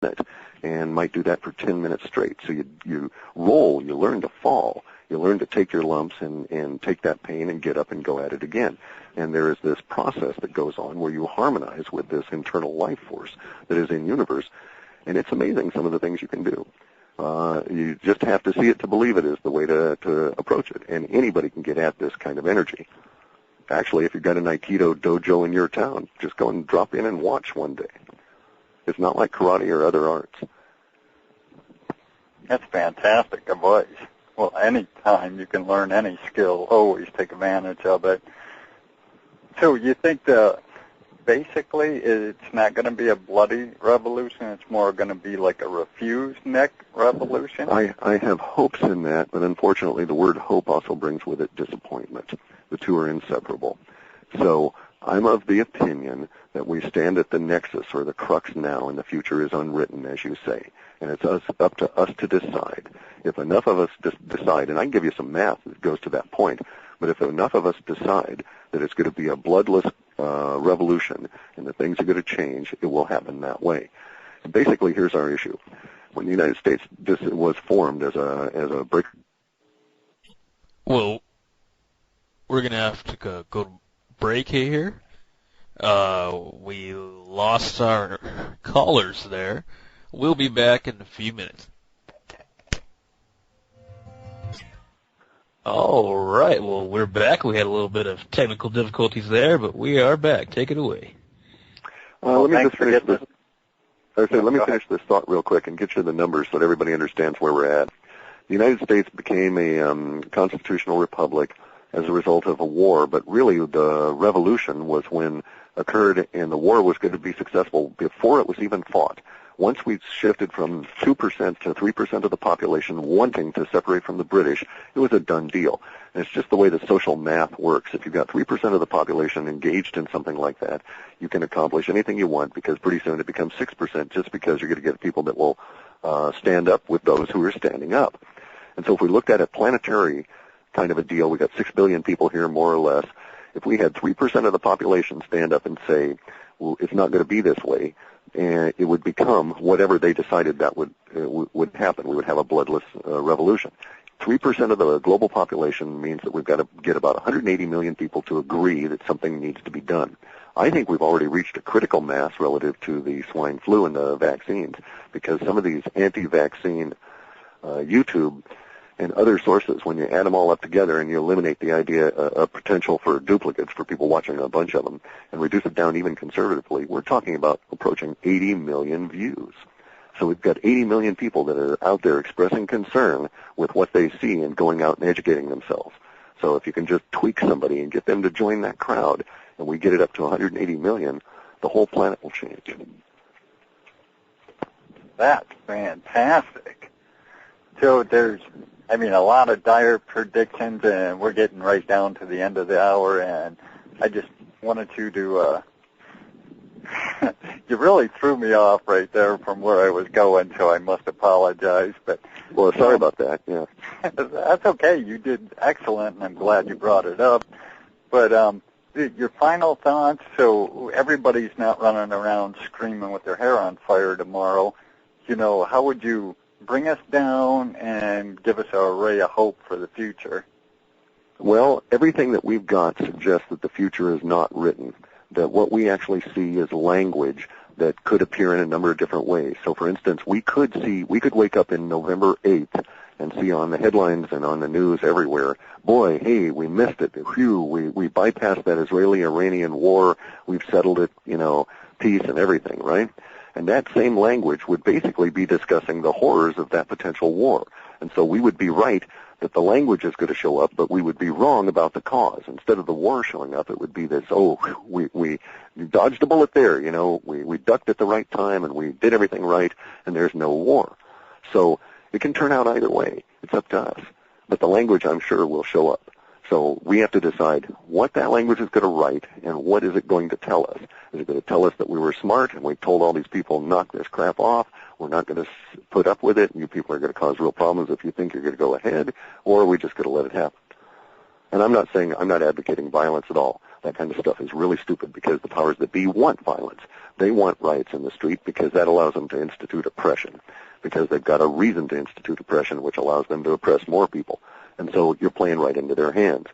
minute, and might do that for 10 minutes straight. So you roll, you learn to fall, you learn to take your lumps and take that pain and get up and go at it again. And there is this process that goes on where you harmonize with this internal life force that is in universe, and it's amazing some of the things you can do. You just have to see it to believe it is the way to approach it, and anybody can get at this kind of energy. Actually, if you've got an Aikido dojo in your town, just go and drop in and watch one day. It's not like karate or other arts. That's fantastic advice. Well, any time you can learn any skill, always take advantage of it. So you think that basically it's not going to be a bloody revolution, it's more going to be like a refused neck revolution? I have hopes in that, but unfortunately the word hope also brings with it disappointment. The two are inseparable. So I'm of the opinion that we stand at the nexus or the crux now, and the future is unwritten, as you say. And it's up to us to decide. If enough of us decide, and I can give you some math that goes to that point, but if enough of us decide that it's going to be a bloodless revolution and that things are going to change, it will happen that way. And basically, here's our issue. When the United States was formed as a break. Well, we're going to have to go to break here. We lost our callers there. We'll be back in a few minutes. All right. Well, we're back. We had a little bit of technical difficulties there, but we are back. Take it away. Let me just finish this. Let me finish this thought real quick and get you the numbers so that everybody understands where we're at. The United States became a constitutional republic as a result of a war, but really the revolution was when occurred, and the war was going to be successful before it was even fought. Once we shifted from 2% to 3% of the population wanting to separate from the British, it was a done deal. And it's just the way the social math works. If you've got 3% of the population engaged in something like that, you can accomplish anything you want, because pretty soon it becomes 6% just because you're going to get people that will stand up with those who are standing up. And so if we looked at a planetary kind of a deal, we got 6 billion people here more or less. If we had 3% of the population stand up and say, well, it's not going to be this way, and it would become whatever they decided that would happen. We would have a bloodless revolution. 3% of the global population means that we've got to get about 180 million people to agree that something needs to be done. I think we've already reached a critical mass relative to the swine flu and the vaccines, because some of these anti-vaccine YouTube and other sources, when you add them all up together and you eliminate the idea of potential for duplicates for people watching a bunch of them and reduce it down even conservatively, we're talking about approaching 80 million views. So we've got 80 million people that are out there expressing concern with what they see and going out and educating themselves. So if you can just tweak somebody and get them to join that crowd, and we get it up to 180 million, the whole planet will change. That's fantastic. So there's, a lot of dire predictions, and we're getting right down to the end of the hour, and I just wanted you to, you really threw me off right there from where I was going, so I must apologize. But well, sorry about that, yeah. That's okay. You did excellent, and I'm glad you brought it up. But your final thoughts, so everybody's not running around screaming with their hair on fire tomorrow. How would you bring us down and give us a ray of hope for the future? Well, everything that we've got suggests that the future is not written, that what we actually see is language that could appear in a number of different ways. So, for instance, we could wake up in November 8th and see on the headlines and on the news everywhere, boy, hey, we missed it. Phew, we bypassed that Israeli-Iranian war. We've settled it, peace and everything, right? And that same language would basically be discussing the horrors of that potential war. And so we would be right that the language is going to show up, but we would be wrong about the cause. Instead of the war showing up, it would be this, we dodged a bullet there, we ducked at the right time and we did everything right, and there's no war. So it can turn out either way. It's up to us. But the language, I'm sure, will show up. So we have to decide what that language is going to write and what is it going to tell us. Is it going to tell us that we were smart and we told all these people, knock this crap off, we're not going to put up with it, and you people are going to cause real problems if you think you're going to go ahead, or are we just going to let it happen? And I'm not advocating violence at all. That kind of stuff is really stupid because the powers that be want violence. They want riots in the street because that allows them to institute oppression, because they've got a reason to institute oppression, which allows them to oppress more people. And so you're playing right into their hands.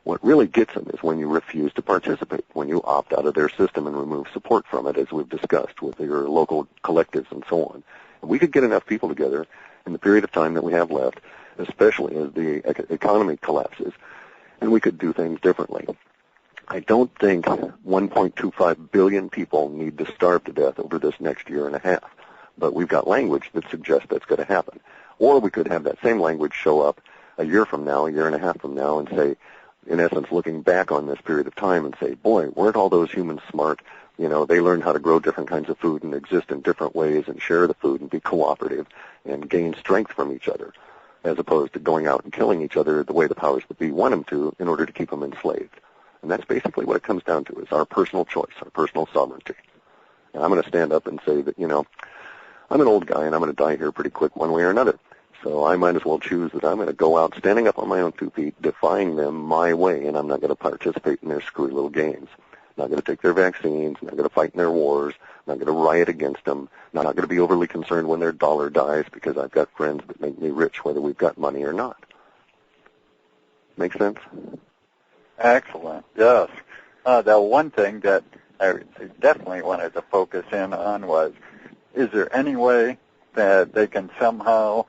What really gets them is when you refuse to participate, when you opt out of their system and remove support from it, as we've discussed with your local collectives and so on. And we could get enough people together in the period of time that we have left, especially as the economy collapses, and we could do things differently. I don't think 1.25 billion people need to starve to death over this next year and a half, but we've got language that suggests that's going to happen. Or we could have that same language show up a year from now, a year and a half from now, and say, in essence, looking back on this period of time and say, boy, weren't all those humans smart? You know, they learned how to grow different kinds of food and exist in different ways and share the food and be cooperative and gain strength from each other, as opposed to going out and killing each other the way the powers that be want them to in order to keep them enslaved. And that's basically what it comes down to, is our personal choice, our personal sovereignty. And I'm going to stand up and say that, you know, I'm an old guy and I'm going to die here pretty quick one way or another. So I might as well choose that I'm going to go out standing up on my own 2 feet, defying them my way, and I'm not going to participate in their screwy little games. I'm not going to take their vaccines. I'm not going to fight in their wars. I'm not going to riot against them. I'm not going to be overly concerned when their dollar dies because I've got friends that make me rich whether we've got money or not. Make sense? Excellent, yes. The one thing that I definitely wanted to focus in on was, is there any way that they can somehow,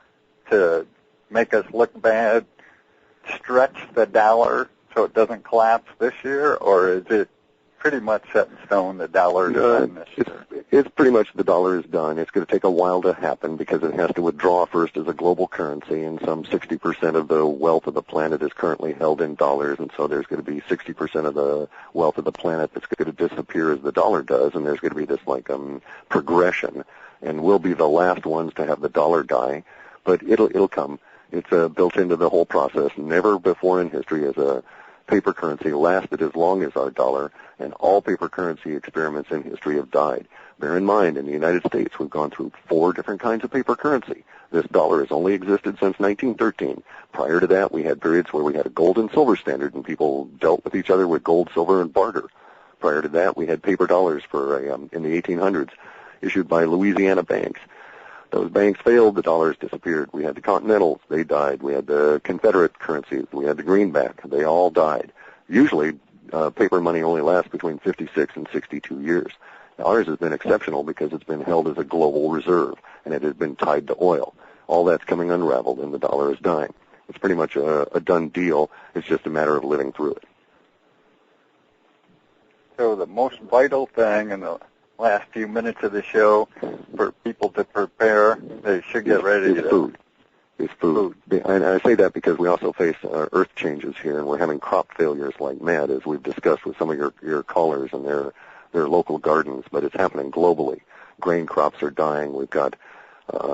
to make us look bad, stretch the dollar so it doesn't collapse this year, or is it pretty much set in stone, the dollar is done this year? It's pretty much the dollar is done. It's going to take a while to happen because it has to withdraw first as a global currency, and some 60% of the wealth of the planet is currently held in dollars, and so there's going to be 60% of the wealth of the planet that's going to disappear as the dollar does, and there's going to be this progression, and we'll be the last ones to have the dollar die, but it'll come. It's built into the whole process. Never before in history has a paper currency lasted as long as our dollar, and all paper currency experiments in history have died. Bear in mind, in the United States, we've gone through 4 different kinds of paper currency. This dollar has only existed since 1913. Prior to that, we had periods where we had a gold and silver standard, and people dealt with each other with gold, silver, and barter. Prior to that, we had paper dollars in the 1800s, issued by Louisiana banks. Those banks failed, the dollars disappeared. We had the Continentals, they died. We had the Confederate currencies, we had the greenback, they all died. Usually, paper money only lasts between 56 and 62 years. Now, ours has been exceptional because it's been held as a global reserve, and it has been tied to oil. All that's coming unraveled, and the dollar is dying. It's pretty much a done deal. It's just a matter of living through it. So the most vital thing in the last few minutes of the show for people to prepare, they should get ready to... Food. It's food. And I say that because we also face earth changes here, and we're having crop failures like mad, as we've discussed with some of your callers and their local gardens, but it's happening globally. Grain crops are dying. We've got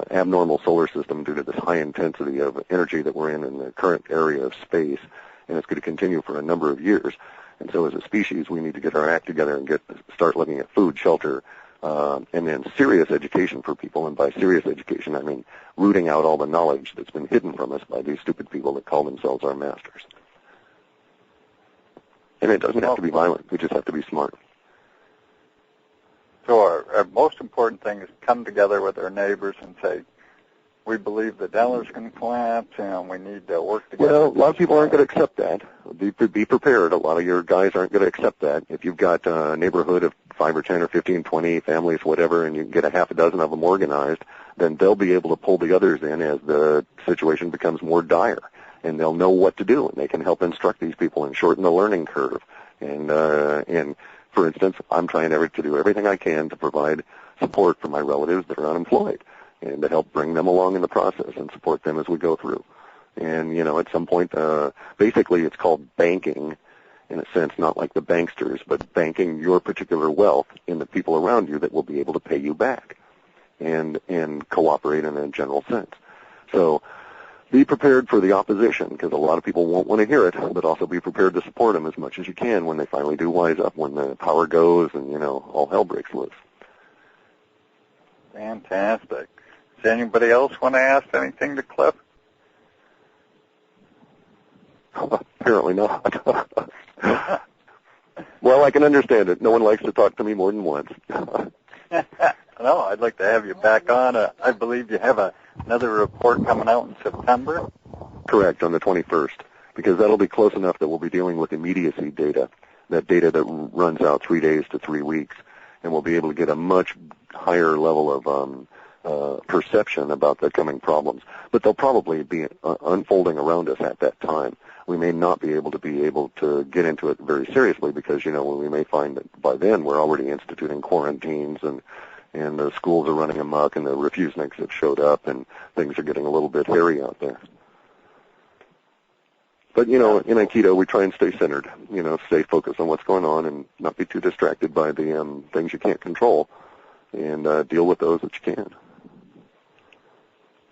abnormal solar system due to this high intensity of energy that we're in the current area of space, and it's going to continue for a number of years. And so as a species, we need to get our act together and start looking at food, shelter, and then serious education for people. And by serious education, I mean rooting out all the knowledge that's been hidden from us by these stupid people that call themselves our masters. And it doesn't have to be violent. We just have to be smart. So our most important thing is come together with our neighbors and say, we believe the dollar's going to collapse, and we need to work together. Well, a lot of people aren't going to accept that. Be prepared. A lot of your guys aren't going to accept that. If you've got a neighborhood of 5 or 10 or 15, 20 families, whatever, and you can get a half a dozen of them organized, then they'll be able to pull the others in as the situation becomes more dire, and they'll know what to do, and they can help instruct these people and shorten the learning curve. And for instance, I'm trying to do everything I can to provide support for my relatives that are unemployed, and to help bring them along in the process and support them as we go through. And, at some point, basically it's called banking, in a sense, not like the banksters, but banking your particular wealth in the people around you that will be able to pay you back and cooperate in a general sense. So be prepared for the opposition, because a lot of people won't want to hear it, but also be prepared to support them as much as you can when they finally do wise up, when the power goes and, all hell breaks loose. Fantastic. Does anybody else want to ask anything to Clif? Apparently not. Well, I can understand it. No one likes to talk to me more than once. No, I'd like to have you back on. I believe you have another report coming out in September. Correct, on the 21st, because that'll be close enough that we'll be dealing with immediacy data, that data that runs out 3 days to 3 weeks, and we'll be able to get a much higher level of perception about the coming problems. But they'll probably be unfolding around us at that time. We may not be able to get into it very seriously because, we may find that by then we're already instituting quarantines and the schools are running amok and the refuseniks have showed up and things are getting a little bit hairy out there. But, in Aikido, we try and stay centered, stay focused on what's going on and not be too distracted by the things you can't control and deal with those that you can.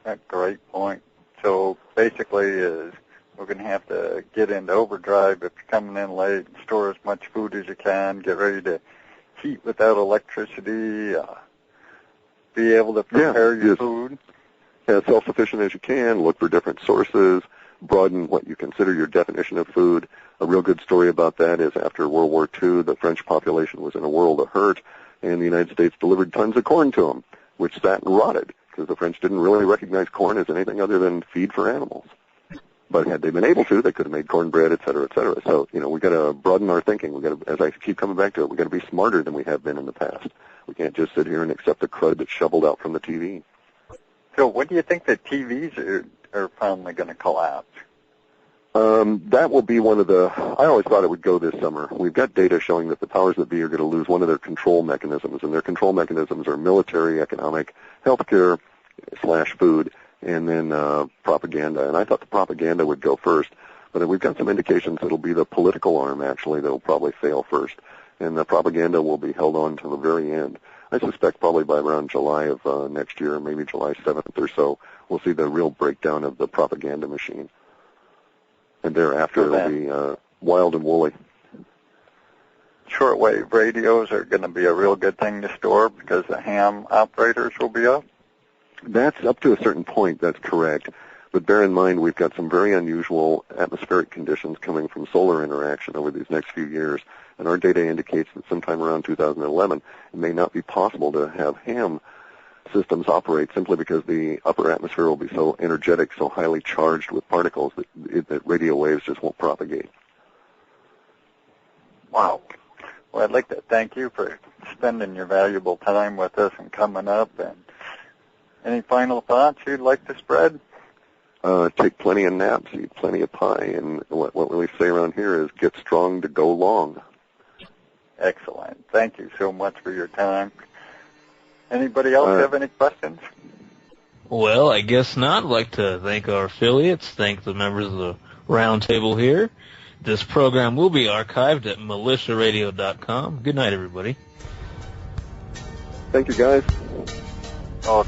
That's a great point. So basically we're going to have to get into overdrive if you're coming in late, store as much food as you can, get ready to heat without electricity, be able to prepare your food. As self-sufficient as you can, look for different sources, broaden what you consider your definition of food. A real good story about that is after World War II, the French population was in a world of hurt, and the United States delivered tons of corn to them, which sat and rotted because the French didn't really recognize corn as anything other than feed for animals. But had they been able to, they could have made cornbread, et cetera, et cetera. So, we got to broaden our thinking. We got to, as I keep coming back to it, we got to be smarter than we have been in the past. We can't just sit here and accept the crud that's shoveled out from the TV. So, when do you think the TVs are finally going to collapse? That will be one of the. I always thought it would go this summer. We've got data showing that the powers that be are going to lose one of their control mechanisms, and their control mechanisms are military, economic, healthcare / food. And then propaganda. And I thought the propaganda would go first, but we've got some indications it'll be the political arm, actually, that will probably fail first. And the propaganda will be held on to the very end. I suspect probably by around July of next year, maybe July 7th or so, we'll see the real breakdown of the propaganda machine. And thereafter, it'll be wild and woolly. Shortwave radios are going to be a real good thing to store because the ham operators will be up? That's up to a certain point, that's correct. But bear in mind, we've got some very unusual atmospheric conditions coming from solar interaction over these next few years. And our data indicates that sometime around 2011, it may not be possible to have ham systems operate simply because the upper atmosphere will be so energetic, so highly charged with particles that radio waves just won't propagate. Wow. Well, I'd like to thank you for spending your valuable time with us and coming up. And any final thoughts you'd like to spread? Take plenty of naps, eat plenty of pie, and what we say around here is get strong to go long. Excellent. Thank you so much for your time. Anybody else have any questions? Well, I guess not. I'd like to thank our affiliates, thank the members of the roundtable here. This program will be archived at militiaradio.com. Good night, everybody. Thank you, guys. Oh,